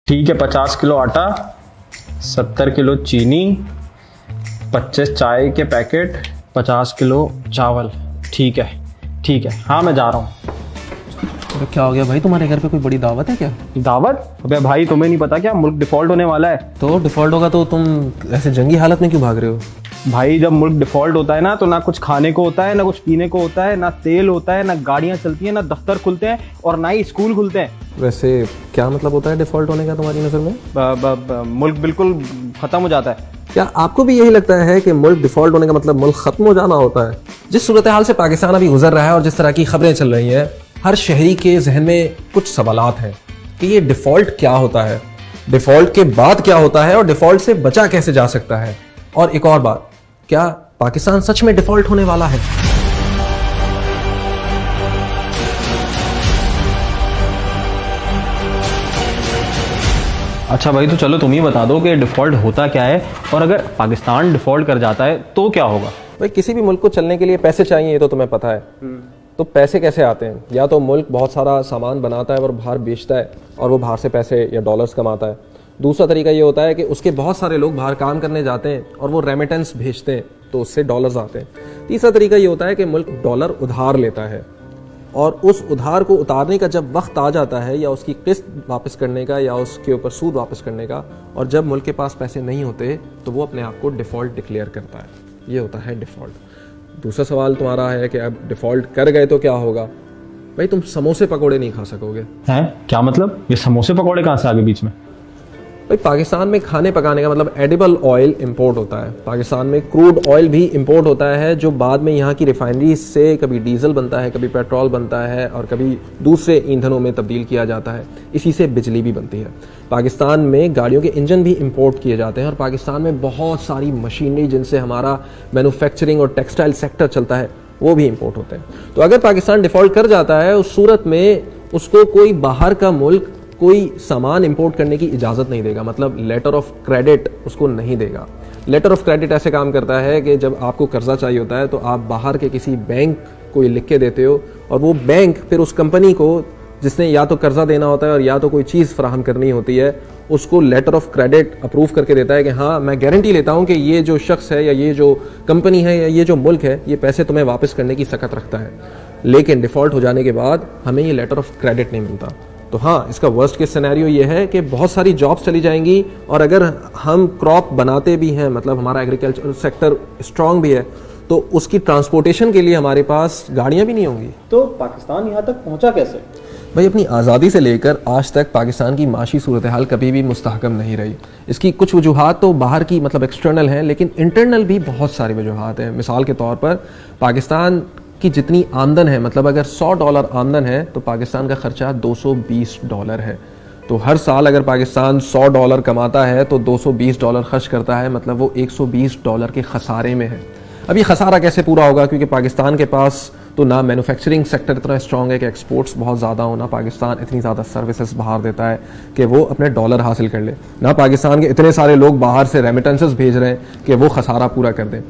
ठीक है, 50 किलो आटा, 70 किलो चीनी, 25 चाय के पैकेट, 50 किलो चावल। ठीक है, हाँ मैं जा रहा हूँ। अरे क्या हो गया भाई, तुम्हारे घर पे कोई बड़ी दावत है क्या? दावत? अबे भाई तुम्हें नहीं पता क्या, मुल्क डिफॉल्ट होने वाला है। तो डिफॉल्ट होगा तो तुम ऐसे जंगी हालत में क्यों भाग रहे हो? भाई जब मुल्क डिफॉल्ट होता है ना, तो ना कुछ खाने को होता है, ना कुछ पीने को होता है, ना तेल होता है, ना गाड़ियां चलती हैं, ना दफ्तर खुलते हैं और ना ही स्कूल खुलते हैं। वैसे क्या मतलब होता है डिफॉल्ट होने का तुम्हारी नज़र में? मुल्क बिल्कुल खत्म हो जाता है। क्या आपको भी यही लगता है कि मुल्क डिफॉल्ट होने का मतलब मुल्क खत्म हो जाना होता है? जिस सूरत हाल से पाकिस्तान अभी गुजर रहा है और जिस तरह की खबरें चल रही हैं, हर शहरी के जहन में कुछ सवालात हैं कि ये डिफॉल्ट क्या होता है, डिफॉल्ट के बाद क्या होता है और डिफॉल्ट से बचा कैसे जा सकता है। और एक और बात, क्या पाकिस्तान सच में डिफॉल्ट होने वाला है? अच्छा भाई, तो चलो तुम ही बता दो कि डिफॉल्ट होता क्या है, और अगर पाकिस्तान डिफॉल्ट कर जाता है तो क्या होगा? भाई किसी भी मुल्क को चलने के लिए पैसे चाहिए, ये तो तुम्हें पता है। तो पैसे कैसे आते हैं? या तो मुल्क बहुत सारा सामान बनाता है और बाहर बेचता है और वो बाहर से पैसे या डॉलर्स कमाता है। दूसरा तरीका ये होता है कि उसके बहुत सारे लोग बाहर काम करने जाते हैं और वो रेमिटेंस भेजते हैं, तो उससे डॉलर्स आते हैं। तीसरा तरीका ये होता है कि मुल्क डॉलर उधार लेता है और उस उधार को उतारने का जब वक्त आ जाता है, या उसकी किस्त वापस करने का, या उसके ऊपर सूद वापस करने का, और जब मुल्क के पास पैसे नहीं होते तो वो अपने आप को डिफ़ॉल्ट डिक्लेयर करता है। ये होता है डिफ़ॉल्ट। दूसरा सवाल तुम्हारा है कि अब डिफ़ॉल्ट कर गए तो क्या होगा? भाई तुम समोसे पकौड़े नहीं खा सकोगे। हैं? क्या मतलब? ये समोसे पकौड़े कहाँ से आ गए बीच में? भाई पाकिस्तान में खाने पकाने का मतलब एडिबल ऑयल इंपोर्ट होता है। पाकिस्तान में क्रूड ऑयल भी इंपोर्ट होता है, जो बाद में यहाँ की रिफाइनरी से कभी डीजल बनता है, कभी पेट्रोल बनता है और कभी दूसरे ईंधनों में तब्दील किया जाता है। इसी से बिजली भी बनती है। पाकिस्तान में गाड़ियों के इंजन भी इंपोर्ट किए जाते हैं और पाकिस्तान में बहुत सारी मशीनरी जिनसे हमारा मैन्युफैक्चरिंग और टेक्सटाइल सेक्टर चलता है, वो भी इंपोर्ट होते हैं। तो अगर पाकिस्तान डिफ़ॉल्ट कर जाता है, उस सूरत में उसको कोई बाहर का मुल्क कोई सामान इंपोर्ट करने की इजाज़त नहीं देगा, मतलब लेटर ऑफ क्रेडिट उसको नहीं देगा। लेटर ऑफ क्रेडिट ऐसे काम करता है कि जब आपको कर्जा चाहिए होता है तो आप बाहर के किसी बैंक को लिख के देते हो और वो बैंक फिर उस कंपनी को, जिसने या तो कर्जा देना होता है और या तो कोई चीज़ फराहम करनी होती है, उसको लेटर ऑफ क्रेडिट अप्रूव करके देता है कि हाँ मैं गारंटी लेता हूँ कि ये जो शख्स है या ये जो कंपनी है या ये जो मुल्क है, ये पैसे तुम्हें वापस करने की सकत रखता है। लेकिन डिफ़ॉल्ट हो जाने के बाद हमें ये लेटर ऑफ क्रेडिट नहीं मिलता। तो हाँ, इसका वर्स्ट केस सिनेरियो ये है कि बहुत सारी जॉब्स चली जाएंगी, और अगर हम क्रॉप बनाते भी हैं, मतलब हमारा एग्रीकल्चर सेक्टर स्ट्रांग भी है, तो उसकी ट्रांसपोर्टेशन के लिए हमारे पास गाड़ियाँ भी नहीं होंगी। तो पाकिस्तान यहाँ तक पहुँचा कैसे? भाई अपनी आज़ादी से लेकर आज तक पाकिस्तान की माशी सूरत हाल कभी भी मुस्तहकम नहीं रही। इसकी कुछ वजूहात तो बाहर की मतलब एक्सटर्नल हैं, लेकिन इंटरनल भी बहुत सारी वजूहात हैं। मिसाल के तौर पर पाकिस्तान की जितनी आमदन है, मतलब अगर $100 आमदन है तो पाकिस्तान का खर्चा $220 है। तो हर साल अगर पाकिस्तान $100 कमाता है तो $220 खर्च करता है, मतलब वो $120 के खसारे में है। अब ये खसारा कैसे पूरा होगा? क्योंकि पाकिस्तान के पास तो ना मैन्युफैक्चरिंग सेक्टर इतना स्ट्रॉन्ग है कि एक्सपोर्ट्स बहुत ज़्यादा हो, ना पाकिस्तान इतनी ज़्यादा सर्विसेज बाहर देता है कि वो अपने डॉलर हासिल कर ले, ना पाकिस्तान के इतने सारे लोग बाहर से रेमिटेंसेस भेज रहे हैं कि वो खसारा पूरा कर दें।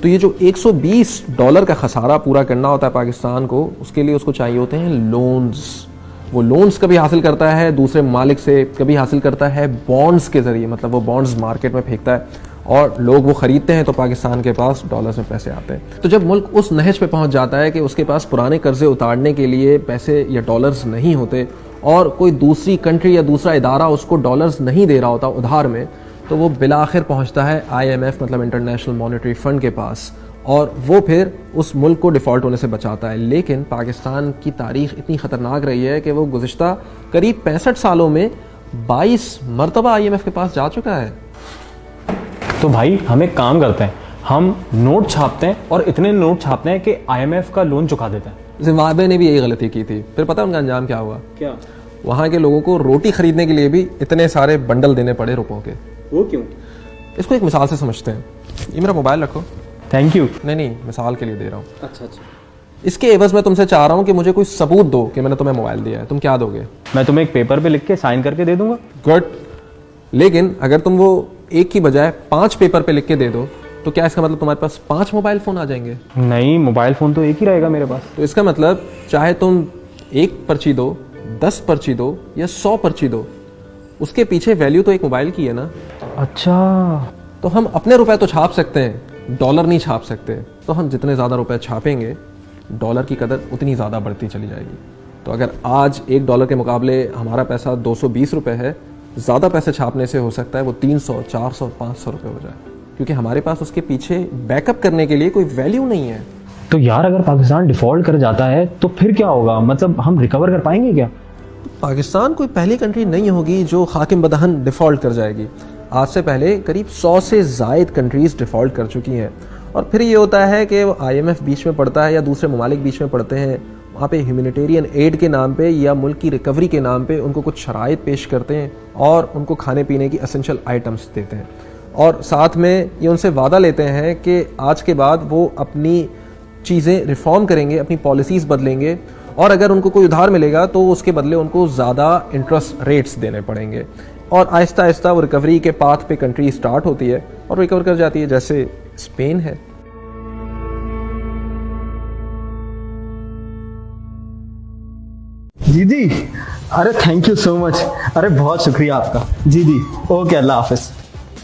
तो ये जो $120 का खसारा पूरा करना होता है पाकिस्तान को, उसके लिए उसको चाहिए होते हैं लोन्स। वो लोन्स कभी हासिल करता है दूसरे ममालिक से, कभी हासिल करता है बॉन्ड्स के ज़रिए, मतलब वो बॉन्ड्स मार्केट में फेंकता है और लोग वो ख़रीदते हैं, तो पाकिस्तान के पास डॉलर्स में पैसे आते हैं। तो जब मुल्क उस नहज पे पहुंच जाता है कि उसके पास पुराने कर्जे उतारने के लिए पैसे या डॉलर्स नहीं होते और कोई दूसरी कंट्री या दूसरा इदारा उसको डॉलर्स नहीं दे रहा होता उधार में, तो वो बिलाखिर पहुंचता है IMF मतलब इंटरनेशनल मॉनेटरी फंड के पास, और वो फिर उस मुल्क को डिफ़ॉल्ट होने से बचाता है। लेकिन पाकिस्तान की तारीख़ इतनी ख़तरनाक रही है कि वो गुज़िश्ता करीब 65 सालों में 22 मरतबा IMF के पास जा चुका है। तो भाई हम एक काम करते हैं, हम नोट छापते हैं और इतने नोट छापते हैं कि IMF का लोन चुका देते हैं। जिम्बाब्वे ने भी यही गलती की थी, फिर पता है उनका अंजाम क्या हुआ? क्या? वहाँ के लोगों को रोटी खरीदने के लिए भी इतने सारे बंडल देने पड़े रुपयों के। वो क्यों? इसको एक मिसाल से समझते हैं। ये मेरा मोबाइल रखो। Thank you. नहीं, मिसाल के लिए दे रहा हूँ। अच्छा। इसके एवज में तुमसे चाह रहा हूँ कि मुझे कोई सबूत दो कि मैंने तुम्हें मोबाइल दिया है। तुम क्या दोगे? मैं तुम्हें एक पेपर पे लिख के साइन करके दे दूंगा। गुड। लेकिन अगर तुम वो एक की बजाय 5 पेपर पे लिख के दे दो, तो क्या इसका मतलब तुम्हारे पास 5 मोबाइल फ़ोन आ जाएंगे? नहीं, मोबाइल फ़ोन तो एक ही रहेगा मेरे पास। तो इसका मतलब चाहे तुम 1 पर्ची दो, 10 पर्ची दो या 100 पर्ची दो, उसके पीछे वैल्यू तो एक मोबाइल की है ना। अच्छा, तो हम अपने रुपए तो छाप सकते हैं, डॉलर नहीं छाप सकते। तो हम जितने ज़्यादा रुपए छापेंगे, डॉलर की कदर उतनी ज़्यादा बढ़ती चली जाएगी। तो अगर आज $1 के मुकाबले हमारा पैसा 220 रुपये है, ज़्यादा पैसे छापने से हो सकता है वो 300, 400, 500 रुपये हो जाए, क्योंकि हमारे पास उसके पीछे बैकअप करने के लिए कोई वैल्यू नहीं है। तो यार अगर पाकिस्तान डिफॉल्ट कर जाता है तो फिर क्या होगा? मतलब हम रिकवर कर पाएंगे क्या? पाकिस्तान कोई पहली कंट्री नहीं होगी जो हाकिम बदहन डिफ़ॉल्ट कर जाएगी। आज से पहले करीब 100 से ज़ायद कंट्रीज़ डिफ़ॉल्ट कर चुकी हैं। और फिर ये होता है कि IMF बीच में पड़ता है या दूसरे ममालिक बीच में पड़ते हैं, वहाँ पे ह्यूमैनिटेरियन एड के नाम पे या मुल्क की रिकवरी के नाम पे उनको कुछ शराइत पेश करते हैं और उनको खाने पीने की एसेंशियल आइटम्स देते हैं, और साथ में ये उनसे वादा लेते हैं कि आज के बाद वो अपनी चीज़ें रिफॉर्म करेंगे, अपनी पॉलिसीज़ बदलेंगे, और अगर उनको कोई उधार मिलेगा तो उसके बदले उनको ज़्यादा इंटरेस्ट रेट्स देने पड़ेंगे। और आहिस्ता आहिस्ता वो रिकवरी के पाथ पे कंट्री स्टार्ट होती है और रिकवर कर जाती है, जैसे स्पेन है। जी जी, अरे थैंक यू सो मच, अरे बहुत शुक्रिया आपका। जी जी, ओके, अल्लाह हाफिज।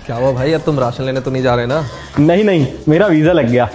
क्या हुआ भाई, अब तुम राशन लेने तो नहीं जा रहे ना? नहीं नहीं, मेरा वीज़ा लग गया।